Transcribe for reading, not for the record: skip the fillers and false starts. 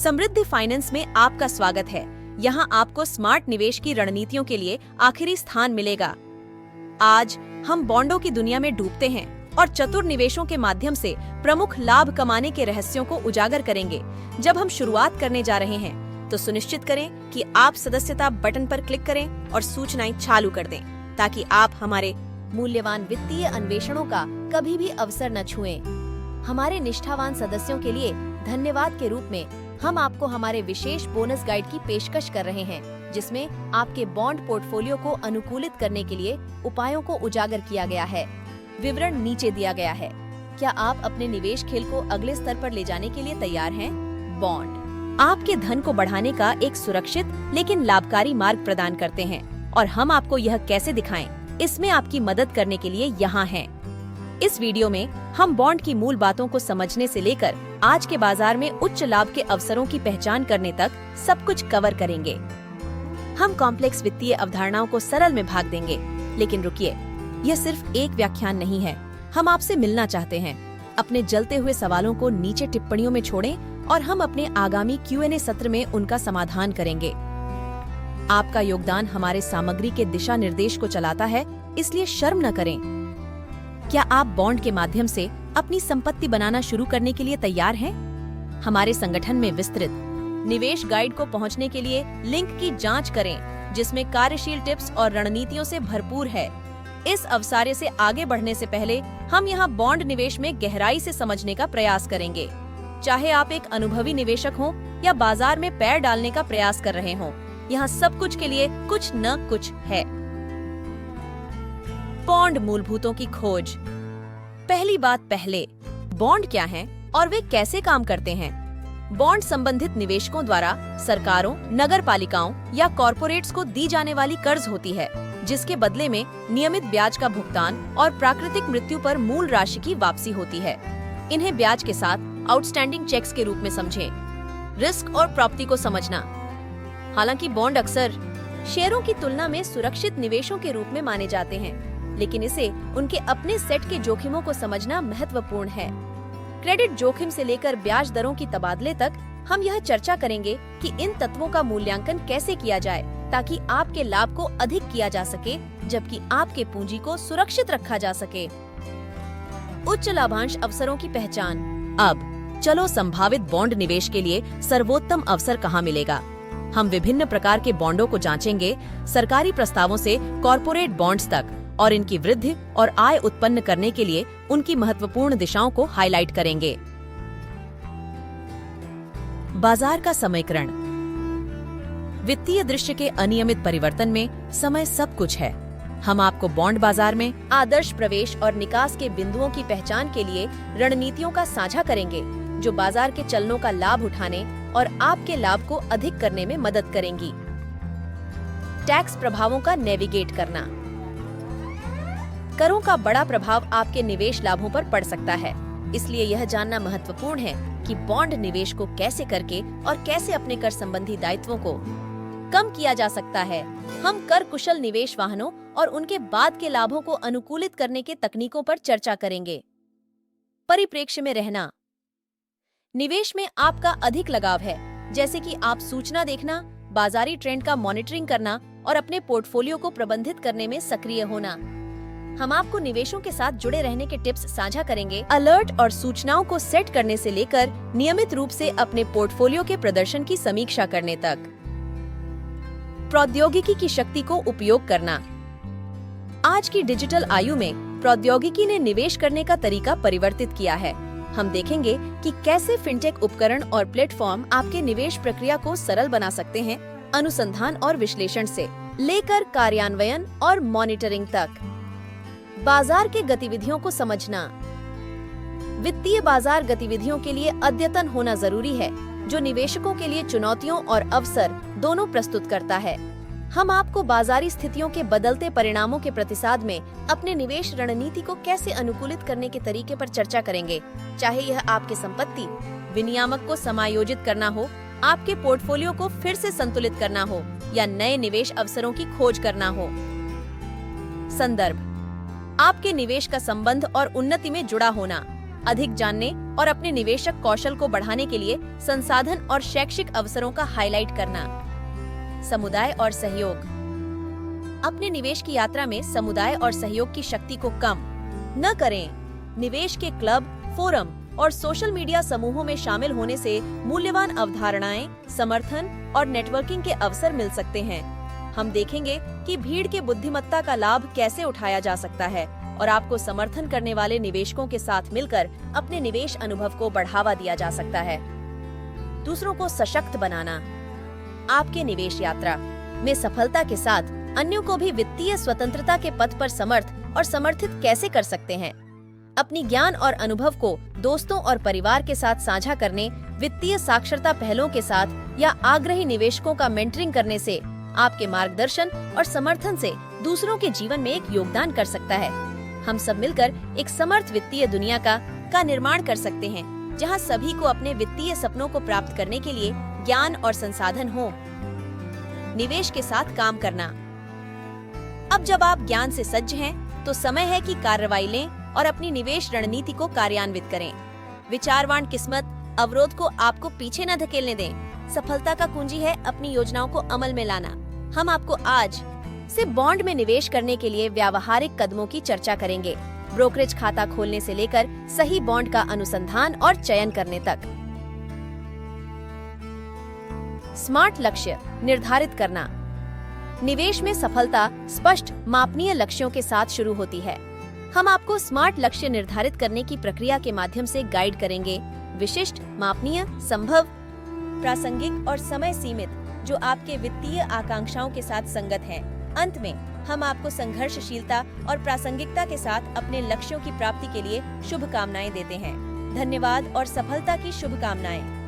समृद्धि finance में आपका स्वागत है। यहाँ आपको स्मार्ट निवेश की रणनीतियों के लिए आखिरी स्थान मिलेगा। आज हम बॉन्डों की दुनिया में डूबते हैं और चतुर निवेशों के माध्यम से प्रमुख लाभ कमाने के रहस्यों को उजागर करेंगे। जब हम शुरुआत करने जा रहे हैं तो सुनिश्चित करें कि आप सदस्यता बटन पर क्लिक करें और सूचनाएं चालू कर दें, ताकि आप हमारे मूल्यवान वित्तीय अन्वेषणों का कभी भी अवसर न छुएं। हमारे निष्ठावान सदस्यों के लिए धन्यवाद के रूप में हम आपको हमारे विशेष बोनस गाइड की पेशकश कर रहे हैं, जिसमें आपके बॉन्ड पोर्टफोलियो को अनुकूलित करने के लिए उपायों को उजागर किया गया है। विवरण नीचे दिया गया है। क्या आप अपने निवेश खेल को अगले स्तर पर ले जाने के लिए तैयार हैं? बॉन्ड आपके धन को बढ़ाने का एक सुरक्षित लेकिन लाभकारी मार्ग प्रदान करते हैं, और हम आपको यह कैसे दिखाएं, इसमें आपकी मदद करने के लिए यहाँ हैं। इस वीडियो में हम बॉन्ड की मूल बातों को समझने से लेकर आज के बाजार में उच्च लाभ के अवसरों की पहचान करने तक सब कुछ कवर करेंगे। हम कॉम्प्लेक्स वित्तीय अवधारणाओं को सरल में भाग देंगे, लेकिन रुकिए, यह सिर्फ एक व्याख्यान नहीं है। हम आपसे मिलना चाहते हैं। अपने जलते हुए सवालों को नीचे टिप्पणियों में छोड़ें और हम अपने आगामी Q&A सत्र में उनका समाधान करेंगे। आपका योगदान हमारे सामग्री के दिशा निर्देश को चलाता है, इसलिए शर्म न करें। क्या आप बॉन्ड के माध्यम से अपनी संपत्ति बनाना शुरू करने के लिए तैयार हैं? हमारे संगठन में विस्तृत निवेश गाइड को पहुंचने के लिए लिंक की जांच करें, जिसमें कार्यशील टिप्स और रणनीतियों से भरपूर है। इस अवसर से आगे बढ़ने से पहले हम यहाँ बॉन्ड निवेश में गहराई से समझने का प्रयास करेंगे। चाहे आप एक अनुभवी निवेशक हों या बाजार में पैर डालने का प्रयास कर रहे हों, यहाँ सब कुछ के लिए कुछ न कुछ है। बॉन्ड मूलभूतों की खोज। पहली बात पहले, बॉन्ड क्या हैं और वे कैसे काम करते हैं? बॉन्ड संबंधित निवेशकों द्वारा सरकारों, नगर पालिकाओं या कॉरपोरेट्स को दी जाने वाली कर्ज होती है, जिसके बदले में नियमित ब्याज का भुगतान और प्राकृतिक मृत्यु पर मूल राशि की वापसी होती है। इन्हें ब्याज के साथ आउटस्टैंडिंग चेक्स के रूप में समझें। रिस्क और प्राप्ति को समझना। हालांकि बॉन्ड अक्सर शेयरों की तुलना में सुरक्षित निवेशों के रूप में माने जाते हैं, लेकिन इसे उनके अपने सेट के जोखिमों को समझना महत्वपूर्ण है। क्रेडिट जोखिम से लेकर ब्याज दरों की तबादले तक हम यह चर्चा करेंगे कि इन तत्वों का मूल्यांकन कैसे किया जाए, ताकि आपके लाभ को अधिक किया जा सके, जबकि आपके पूंजी को सुरक्षित रखा जा सके। उच्च लाभांश अवसरों की पहचान। अब चलो संभावित बॉन्ड निवेश के लिए सर्वोत्तम अवसर कहाँ मिलेगा। हम विभिन्न प्रकार के बॉन्डों को जांचेंगे, सरकारी प्रस्तावों से कॉर्पोरेट बॉन्ड्स तक, और इनकी वृद्धि और आय उत्पन्न करने के लिए उनकी महत्वपूर्ण दिशाओं को हाईलाइट करेंगे। बाजार का समीकरण। वित्तीय दृश्य के अनियमित परिवर्तन में समय सब कुछ है। हम आपको बॉन्ड बाजार में आदर्श प्रवेश और निकास के बिंदुओं की पहचान के लिए रणनीतियों का साझा करेंगे, जो बाजार के चलनों का लाभ उठाने और आपके लाभ को अधिक करने में मदद करेंगी। टैक्स प्रभावों का नेविगेट करना। करों का बड़ा प्रभाव आपके निवेश लाभों पर पड़ सकता है, इसलिए यह जानना महत्वपूर्ण है कि बॉन्ड निवेश को कैसे करके और कैसे अपने कर संबंधी दायित्वों को कम किया जा सकता है। हम कर कुशल निवेश वाहनों और उनके बाद के लाभों को अनुकूलित करने के तकनीकों पर चर्चा करेंगे। परिप्रेक्ष्य में रहना। निवेश में आपका अधिक लगाव है, जैसे कि आप सूचना देखना, बाजारी ट्रेंड का मॉनिटरिंग करना और अपने पोर्टफोलियो को प्रबंधित करने में सक्रिय होना। हम आपको निवेशों के साथ जुड़े रहने के टिप्स साझा करेंगे, अलर्ट और सूचनाओं को सेट करने से लेकर नियमित रूप से अपने पोर्टफोलियो के प्रदर्शन की समीक्षा करने तक। प्रौद्योगिकी की शक्ति को उपयोग करना। आज की डिजिटल आयु में प्रौद्योगिकी ने निवेश करने का तरीका परिवर्तित किया है। हम देखेंगे कि कैसे फिनटेक उपकरण और प्लेटफॉर्म आपके निवेश प्रक्रिया को सरल बना सकते हैं, अनुसंधान और विश्लेषण से लेकर कार्यान्वयन और मॉनिटरिंग तक। बाजार के गतिविधियों को समझना। वित्तीय बाजार गतिविधियों के लिए अद्यतन होना जरूरी है, जो निवेशकों के लिए चुनौतियों और अवसर दोनों प्रस्तुत करता है। हम आपको बाजारी स्थितियों के बदलते परिणामों के प्रतिसाद में अपने निवेश रणनीति को कैसे अनुकूलित करने के तरीके पर चर्चा करेंगे। चाहे यह आपके संपत्ति विनियामक को समायोजित करना हो, आपके पोर्टफोलियो को फिर से संतुलित करना हो, या नए निवेश अवसरों की खोज करना हो। संदर्भ। आपके निवेश का संबंध और उन्नति में जुड़ा होना। अधिक जानने और अपने निवेशक कौशल को बढ़ाने के लिए संसाधन और शैक्षिक अवसरों का हाईलाइट करना। समुदाय और सहयोग। अपने निवेश की यात्रा में समुदाय और सहयोग की शक्ति को कम न करें। निवेश के क्लब, फोरम और सोशल मीडिया समूहों में शामिल होने से मूल्यवान अवधारणाएं, समर्थन और नेटवर्किंग के अवसर मिल सकते हैं। हम देखेंगे कि भीड़ के बुद्धिमत्ता का लाभ कैसे उठाया जा सकता है और आपको समर्थन करने वाले निवेशकों के साथ मिलकर अपने निवेश अनुभव को बढ़ावा दिया जा सकता है। दूसरों को सशक्त बनाना। आपके निवेश यात्रा में सफलता के साथ अन्यों को भी वित्तीय स्वतंत्रता के पथ पर समर्थ और समर्थित कैसे कर सकते हैं। अपनी ज्ञान और अनुभव को दोस्तों और परिवार के साथ साझा करने, वित्तीय साक्षरता पहलों के साथ या आग्रही निवेशकों का मेंटरिंग करने से आपके मार्गदर्शन और समर्थन से दूसरों के जीवन में एक योगदान कर सकता है। हम सब मिलकर एक समर्थ वित्तीय दुनिया का निर्माण कर सकते हैं, जहां सभी को अपने वित्तीय सपनों को प्राप्त करने के लिए ज्ञान और संसाधन हो। निवेश के साथ काम करना। अब जब आप ज्ञान से सज्ज हैं, तो समय है कि कार्रवाई लें और अपनी निवेश रणनीति को कार्यान्वित करें। विचारवान किस्मत अवरोध को आपको पीछे न धकेलने दें। सफलता का कुंजी है अपनी योजनाओं को अमल में लाना। हम आपको आज से बॉन्ड में निवेश करने के लिए व्यावहारिक कदमों की चर्चा करेंगे, ब्रोकरेज खाता खोलने से लेकर सही बॉन्ड का अनुसंधान और चयन करने तक। स्मार्ट लक्ष्य निर्धारित करना। निवेश में सफलता स्पष्ट मापनीय लक्ष्यों के साथ शुरू होती है। हम आपको स्मार्ट लक्ष्य निर्धारित करने की प्रक्रिया के माध्यम से गाइड करेंगे। विशिष्ट, मापनीय, संभव, प्रासंगिक और समय सीमित, जो आपके वित्तीय आकांक्षाओं के साथ संगत हैं। अंत में हम आपको संघर्षशीलता और प्रासंगिकता के साथ अपने लक्ष्यों की प्राप्ति के लिए शुभकामनाएं देते हैं। धन्यवाद और सफलता की शुभकामनाएं।